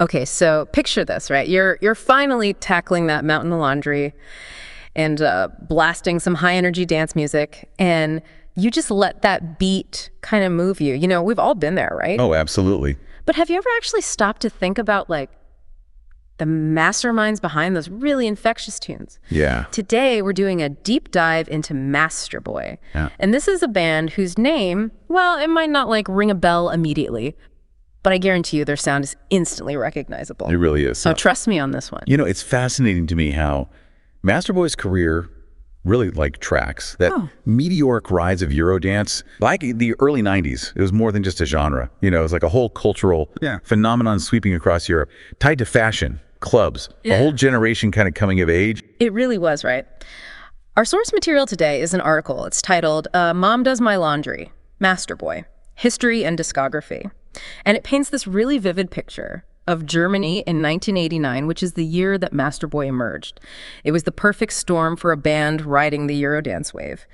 Okay, so picture this, right? You're finally tackling that mountain of laundry and blasting some high energy dance music, and you just let that beat kind of move you. You know, we've all been there, right? Oh, absolutely. But have you ever actually stopped to think about like the masterminds behind those really infectious tunes? Yeah. Today, we're doing a deep dive into Masterboy. Yeah. And this is a band whose name, well, it might not like ring a bell immediately, but I guarantee you their sound is instantly recognizable. It really is. So trust me on this one. You know, it's fascinating to me how Masterboy's career really tracks that meteoric rise of Eurodance. Like the early 90s, it was more than just a genre. You know, it was like a whole cultural phenomenon sweeping across Europe, tied to fashion, clubs, a whole generation kind of coming of age. It really was, right? Our source material today is an article. It's titled, Mom Does My Laundry, Masterboy, History and Discography. And it paints this really vivid picture of Germany in 1989, which is the year that Masterboy emerged. It was the perfect storm for a band riding the Eurodance wave.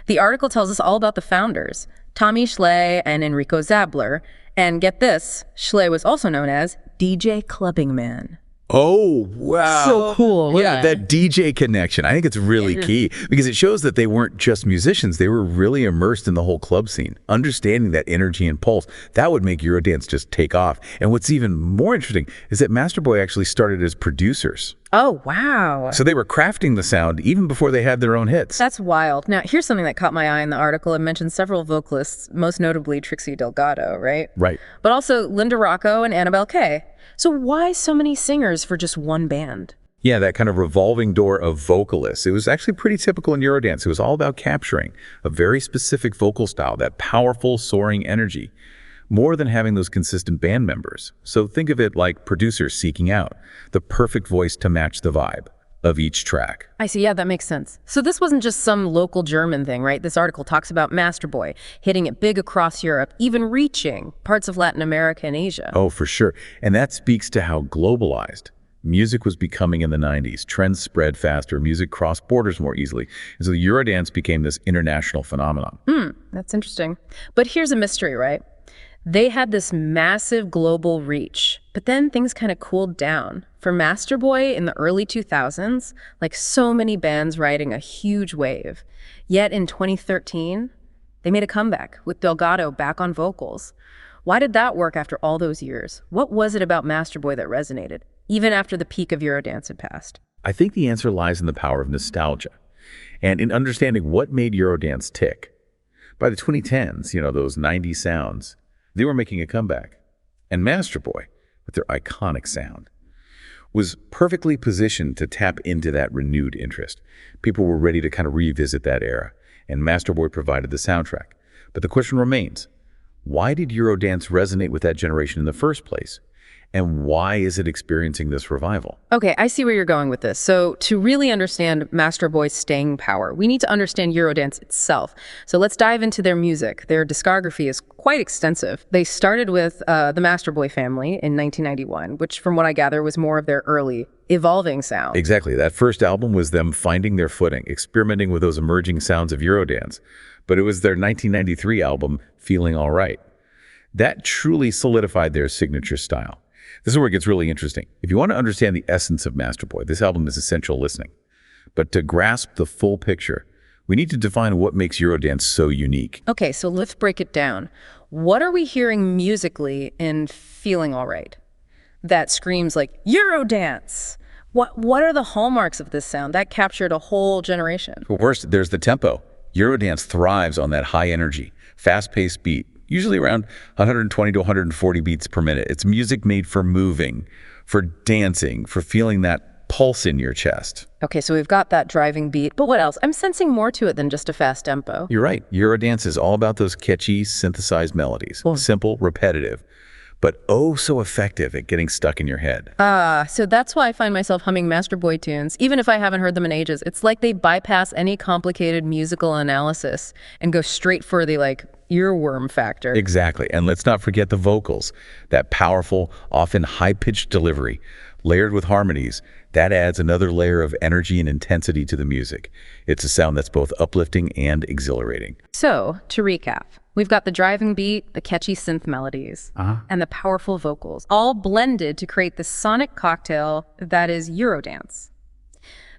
The article tells us all about the founders, Tommy Schley and Enrico Zabler. And get this, Schley was also known as DJ Clubbing Man. Oh, wow. So cool. Yeah, that DJ connection. I think it's really key because it shows that they weren't just musicians. They were really immersed in the whole club scene. Understanding that energy and pulse, that would make Eurodance just take off. And what's even more interesting is that Masterboy actually started as producers. Oh, wow. So they were crafting the sound even before they had their own hits. That's wild. Now, here's something that caught my eye in the article. It mentions several vocalists, most notably Trixie Delgado, right? Right. But also Linda Rocco and Annabelle Kay. So why so many singers for just one band? Yeah, that kind of revolving door of vocalists. It was actually pretty typical in Eurodance. It was all about capturing a very specific vocal style, that powerful, soaring energy, more than having those consistent band members. So think of it like producers seeking out the perfect voice to match the vibe of each track. I see. Yeah, that makes sense. So this wasn't just some local German thing, right? This article talks about Masterboy hitting it big across Europe, even reaching parts of Latin America and Asia. Oh, for sure. And that speaks to how globalized music was becoming in the 90s. Trends spread faster, music crossed borders more easily. And so the Eurodance became this international phenomenon. That's interesting. But here's a mystery, right? They had this massive global reach, but then things kind of cooled down. For Masterboy in the early 2000s, like so many bands riding a huge wave. Yet in 2013, they made a comeback with Delgado back on vocals. Why did that work after all those years? What was it about Masterboy that resonated, even after the peak of Eurodance had passed? I think the answer lies in the power of nostalgia and in understanding what made Eurodance tick. By the 2010s, you know, those 90s sounds, they were making a comeback. And Masterboy, with their iconic sound, was perfectly positioned to tap into that renewed interest. People were ready to kind of revisit that era, and Masterboy provided the soundtrack. But the question remains, why did Eurodance resonate with that generation in the first place? And why is it experiencing this revival? Okay, I see where you're going with this. So to really understand Masterboy's staying power, we need to understand Eurodance itself. So let's dive into their music. Their discography is quite extensive. They started with the Masterboy family in 1991, which from what I gather was more of their early evolving sound. Exactly. That first album was them finding their footing, experimenting with those emerging sounds of Eurodance. But it was their 1993 album, Feeling All Right. That truly solidified their signature style. This is where it gets really interesting. If you want to understand the essence of Masterboy, this album is essential listening. But to grasp the full picture, we need to define what makes Eurodance so unique. Okay, so let's break it down. What are we hearing musically in Feeling All Right that screams like Eurodance? What are the hallmarks of this sound that captured a whole generation? Well, first, there's the tempo. Eurodance thrives on that high energy, fast-paced beat, usually around 120 to 140 beats per minute. It's music made for moving, for dancing, for feeling that pulse in your chest. Okay, so we've got that driving beat, but what else? I'm sensing more to it than just a fast tempo. You're right. Eurodance is all about those catchy, synthesized melodies. Simple, repetitive, but oh so effective at getting stuck in your head. So that's why I find myself humming Masterboy tunes, even if I haven't heard them in ages. It's like they bypass any complicated musical analysis and go straight for the earworm factor. Exactly. And let's not forget the vocals, that powerful, often high-pitched delivery. layered with harmonies, that adds another layer of energy and intensity to the music. It's a sound that's both uplifting and exhilarating. So, to recap, we've got the driving beat, the catchy synth melodies, and the powerful vocals, all blended to create the sonic cocktail that is Eurodance.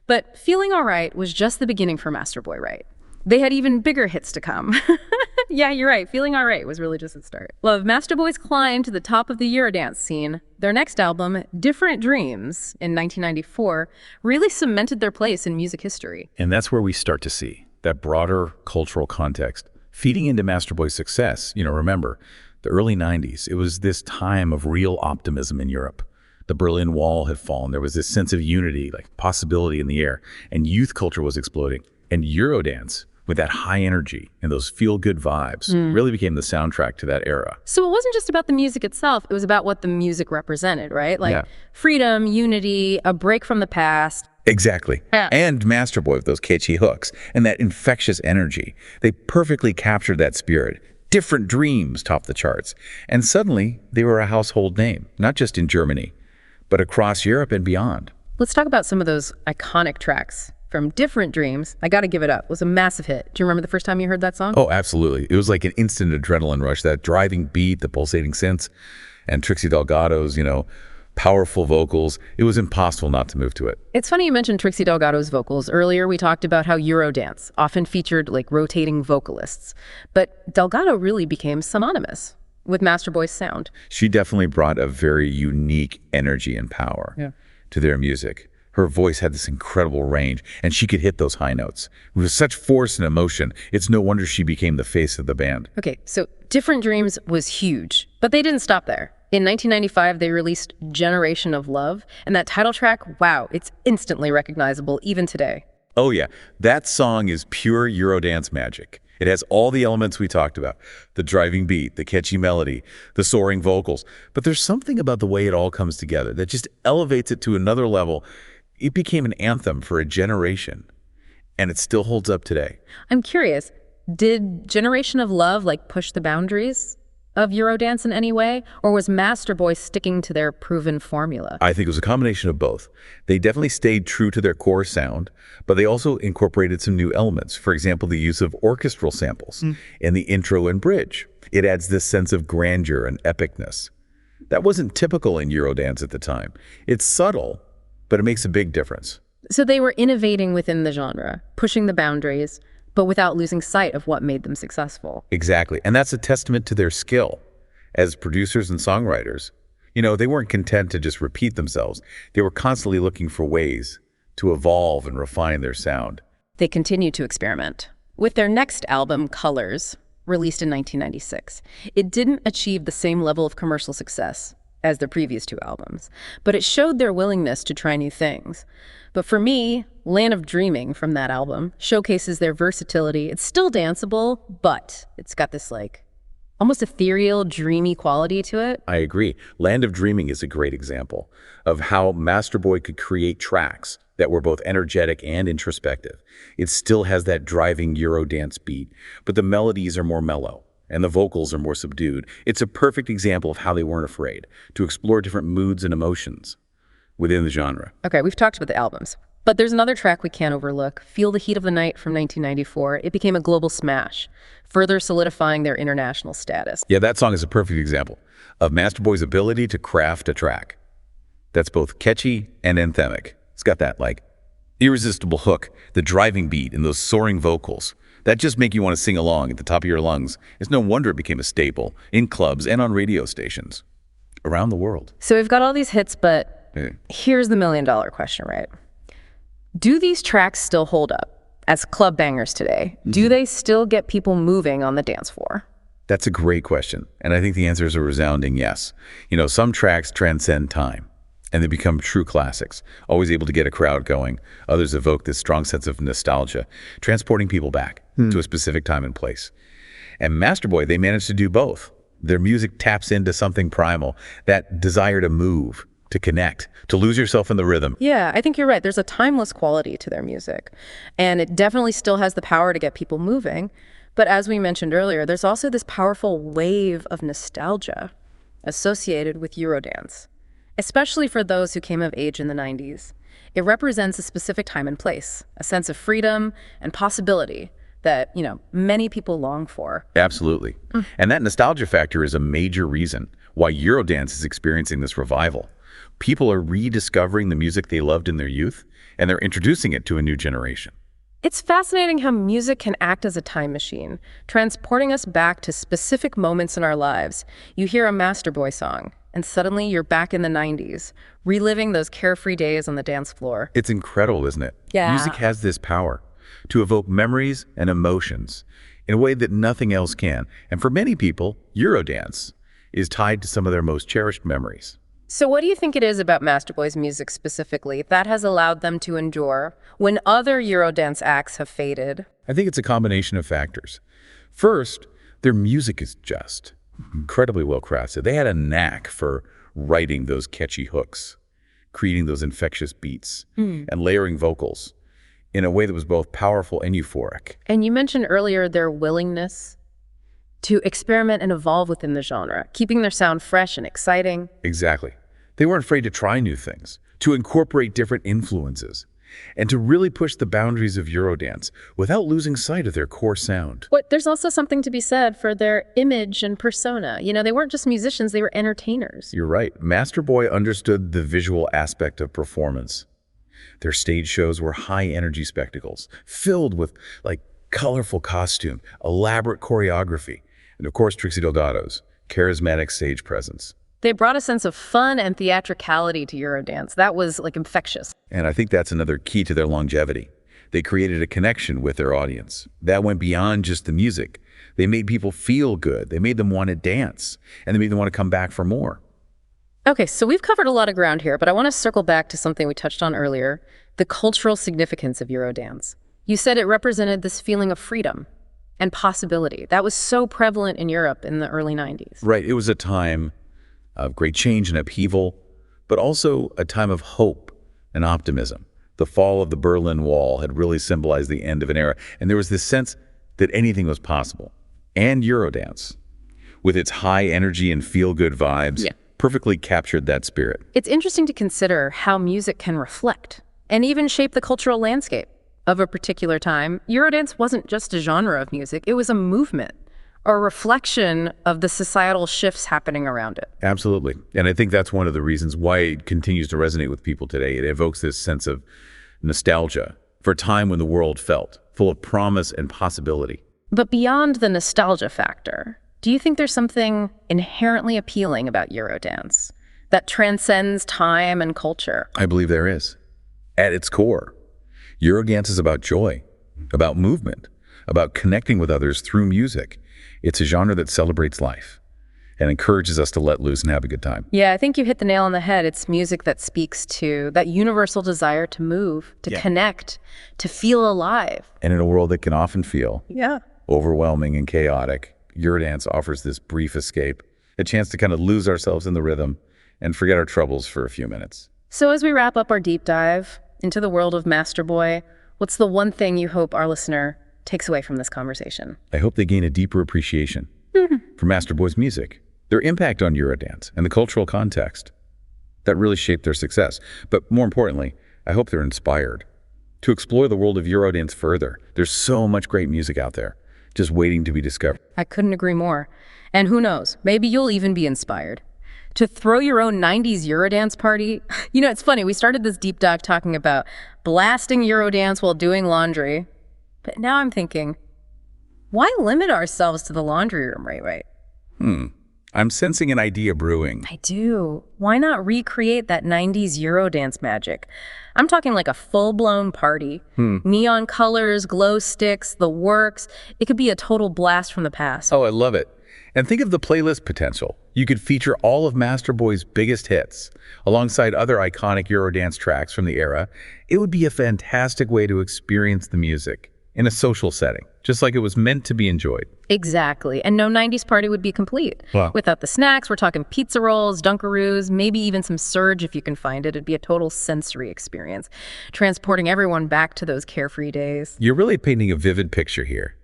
But Feeling Alright was just the beginning for Masterboy, right? They had even bigger hits to come. Yeah, you're right. Feeling Alright was really just the start. Well, Masterboy's climb to the top of the Eurodance scene, their next album, Different Dreams, in 1994, really cemented their place in music history. And that's where we start to see that broader cultural context feeding into Masterboy's success. Remember, the early 90s, it was this time of real optimism in Europe. The Berlin Wall had fallen. There was this sense of unity, like possibility in the air, and youth culture was exploding. And Eurodance, with that high energy and those feel-good vibes, really became the soundtrack to that era. So it wasn't just about the music itself, it was about what the music represented, right? Like freedom, unity, a break from the past. Exactly. Yeah. And Masterboy with those catchy hooks and that infectious energy. They perfectly captured that spirit. Different Dreams topped the charts. And suddenly, they were a household name, not just in Germany, but across Europe and beyond. Let's talk about some of those iconic tracks. From Different Dreams, I Gotta Give It Up was a massive hit. Do you remember the first time you heard that song? Oh, absolutely. It was like an instant adrenaline rush, that driving beat, the pulsating synths, and Trixie Delgado's, powerful vocals. It was impossible not to move to it. It's funny you mentioned Trixie Delgado's vocals. Earlier, we talked about how Eurodance often featured rotating vocalists. But Delgado really became synonymous with Masterboy's sound. She definitely brought a very unique energy and power to their music. Her voice had this incredible range, and she could hit those high notes. With such force and emotion, it's no wonder she became the face of the band. Okay, so Different Dreams was huge, but they didn't stop there. In 1995, they released Generation of Love, and that title track, wow, it's instantly recognizable even today. Oh yeah, that song is pure Eurodance magic. It has all the elements we talked about, the driving beat, the catchy melody, the soaring vocals. But there's something about the way it all comes together that just elevates it to another level. It became an anthem for a generation, and it still holds up today. I'm curious, did Generation of Love push the boundaries of Eurodance in any way, or was Masterboy sticking to their proven formula? I think it was a combination of both. They definitely stayed true to their core sound, but they also incorporated some new elements. For example, the use of orchestral samples in the intro and bridge. It adds this sense of grandeur and epicness. That wasn't typical in Eurodance at the time. It's subtle, but it makes a big difference. So they were innovating within the genre, pushing the boundaries, but without losing sight of what made them successful. Exactly. And that's a testament to their skill as producers and songwriters. They weren't content to just repeat themselves. They were constantly looking for ways to evolve and refine their sound. They continued to experiment. With their next album, Colors, released in 1996, it didn't achieve the same level of commercial success as the previous two albums, but it showed their willingness to try new things. But for me, Land of Dreaming from that album showcases their versatility. It's still danceable, but it's got this almost ethereal, dreamy quality to it. I agree. Land of Dreaming is a great example of how Masterboy could create tracks that were both energetic and introspective. It still has that driving Eurodance beat, but the melodies are more mellow and the vocals are more subdued. It's a perfect example of how they weren't afraid to explore different moods and emotions within the genre. Okay, we've talked about the albums, but there's another track we can't overlook, Feel the Heat of the Night from 1994. It became a global smash, further solidifying their international status. Yeah, that song is a perfect example of Masterboy's ability to craft a track that's both catchy and anthemic. It's got that irresistible hook, the driving beat, and those soaring vocals that just make you want to sing along at the top of your lungs. It's no wonder it became a staple in clubs and on radio stations around the world. So we've got all these hits, but here's the million-dollar question, right? Do these tracks still hold up as club bangers today? Do they still get people moving on the dance floor? That's a great question, and I think the answer is a resounding yes. Some tracks transcend time, and they become true classics, always able to get a crowd going. Others evoke this strong sense of nostalgia, transporting people back to a specific time and place. And Masterboy, they managed to do both. Their music taps into something primal, that desire to move, to connect, to lose yourself in the rhythm. Yeah, I think you're right. There's a timeless quality to their music, and it definitely still has the power to get people moving. But as we mentioned earlier, there's also this powerful wave of nostalgia associated with Eurodance. especially for those who came of age in the 90s. It represents a specific time and place, a sense of freedom and possibility that, many people long for. Absolutely. And that nostalgia factor is a major reason why Eurodance is experiencing this revival. People are rediscovering the music they loved in their youth, and they're introducing it to a new generation. It's fascinating how music can act as a time machine, transporting us back to specific moments in our lives. You hear a Masterboy song, and suddenly you're back in the 90s, reliving those carefree days on the dance floor. It's incredible, isn't it? Yeah. Music has this power to evoke memories and emotions in a way that nothing else can. And for many people, Eurodance is tied to some of their most cherished memories. So what do you think it is about Masterboy's music specifically that has allowed them to endure when other Eurodance acts have faded? I think it's a combination of factors. First, their music is just incredibly well crafted. They had a knack for writing those catchy hooks, creating those infectious beats, and layering vocals in a way that was both powerful and euphoric. And you mentioned earlier their willingness to experiment and evolve within the genre, keeping their sound fresh and exciting. Exactly. They weren't afraid to try new things, to incorporate different influences, and to really push the boundaries of Eurodance without losing sight of their core sound. But there's also something to be said for their image and persona. They weren't just musicians, they were entertainers. You're right. Masterboy understood the visual aspect of performance. Their stage shows were high-energy spectacles, filled with, colorful costume, elaborate choreography, and of course, Trixie Delgado's charismatic stage presence. They brought a sense of fun and theatricality to Eurodance. That was, infectious. And I think that's another key to their longevity. They created a connection with their audience. That went beyond just the music. They made people feel good. They made them want to dance, and they made them want to come back for more. Okay, so we've covered a lot of ground here, but I want to circle back to something we touched on earlier, the cultural significance of Eurodance. You said it represented this feeling of freedom and possibility. That was so prevalent in Europe in the early 90s. Right. It was a time of great change and upheaval, but also a time of hope and optimism. The fall of the Berlin Wall had really symbolized the end of an era, and there was this sense that anything was possible. And Eurodance, with its high energy and feel-good vibes, perfectly captured that spirit. It's interesting to consider how music can reflect and even shape the cultural landscape of a particular time. Eurodance wasn't just a genre of music, it was a movement, a reflection of the societal shifts happening around it. Absolutely. And I think that's one of the reasons why it continues to resonate with people today. It evokes this sense of nostalgia for a time when the world felt full of promise and possibility. But beyond the nostalgia factor, do you think there's something inherently appealing about Eurodance that transcends time and culture? I believe there is. At its core, Eurodance is about joy, about movement, about connecting with others through music. It's a genre that celebrates life and encourages us to let loose and have a good time. Yeah, I think you hit the nail on the head. It's music that speaks to that universal desire to move, to connect, to feel alive. And in a world that can often feel Yeah. overwhelming and chaotic, Eurodance offers this brief escape, a chance to kind of lose ourselves in the rhythm and forget our troubles for a few minutes. So as we wrap up our deep dive into the world of Masterboy, what's the one thing you hope our listener takes away from this conversation? I hope they gain a deeper appreciation for Masterboy's music, their impact on Eurodance, and the cultural context that really shaped their success. But more importantly, I hope they're inspired to explore the world of Eurodance further. There's so much great music out there, just waiting to be discovered. I couldn't agree more. And who knows, maybe you'll even be inspired to throw your own 90s Eurodance party. It's funny, we started this deep dive talking about blasting Eurodance while doing laundry. But now I'm thinking, why limit ourselves to the laundry room, right? I'm sensing an idea brewing. I do. Why not recreate that 90s Eurodance magic? I'm talking like a full-blown party. Neon colors, glow sticks, the works. It could be a total blast from the past. Oh, I love it. And think of the playlist potential. You could feature all of Masterboy's biggest hits alongside other iconic Eurodance tracks from the era. It would be a fantastic way to experience the music in a social setting, just like it was meant to be enjoyed. Exactly. And no 90s party would be complete. Wow. Without the snacks, we're talking pizza rolls, Dunkaroos, maybe even some Surge if you can find it. It'd be a total sensory experience, transporting everyone back to those carefree days. You're really painting a vivid picture here.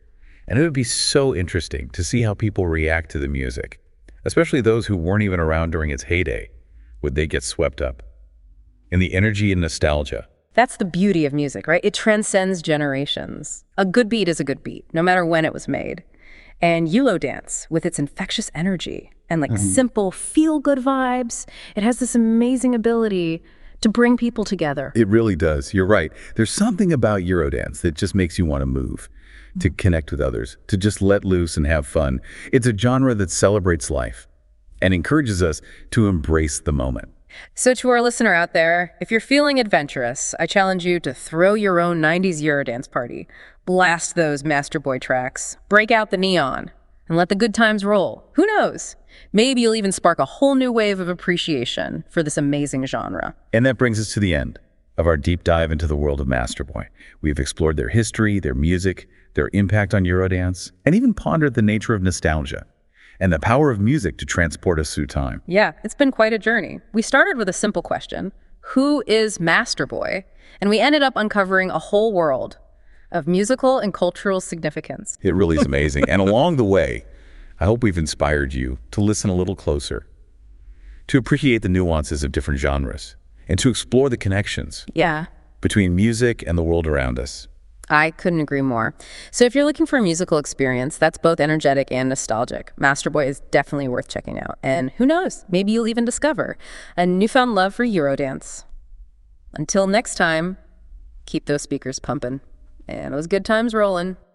And it would be so interesting to see how people react to the music, especially those who weren't even around during its heyday, would they get swept up in the energy and nostalgia. That's the beauty of music, right? It transcends generations. A good beat is a good beat, no matter when it was made. And Eurodance, with its infectious energy and simple feel-good vibes, it has this amazing ability to bring people together. It really does. You're right. There's something about Eurodance that just makes you want to move, to connect with others, to just let loose and have fun. It's a genre that celebrates life and encourages us to embrace the moment. So to our listener out there, if you're feeling adventurous, I challenge you to throw your own 90s Eurodance party. Blast those Masterboy tracks, break out the neon, and let the good times roll. Who knows? Maybe you'll even spark a whole new wave of appreciation for this amazing genre. And that brings us to the end of our deep dive into the world of Masterboy. We've explored their history, their music, their impact on Eurodance, and even pondered the nature of nostalgia and the power of music to transport us through time. Yeah, it's been quite a journey. We started with a simple question: who is Masterboy? And we ended up uncovering a whole world of musical and cultural significance. It really is amazing. And along the way, I hope we've inspired you to listen a little closer, to appreciate the nuances of different genres, and to explore the connections between music and the world around us. I couldn't agree more. So if you're looking for a musical experience that's both energetic and nostalgic, Masterboy is definitely worth checking out. And who knows, maybe you'll even discover a newfound love for Eurodance. Until next time, keep those speakers pumping. And those good times rolling.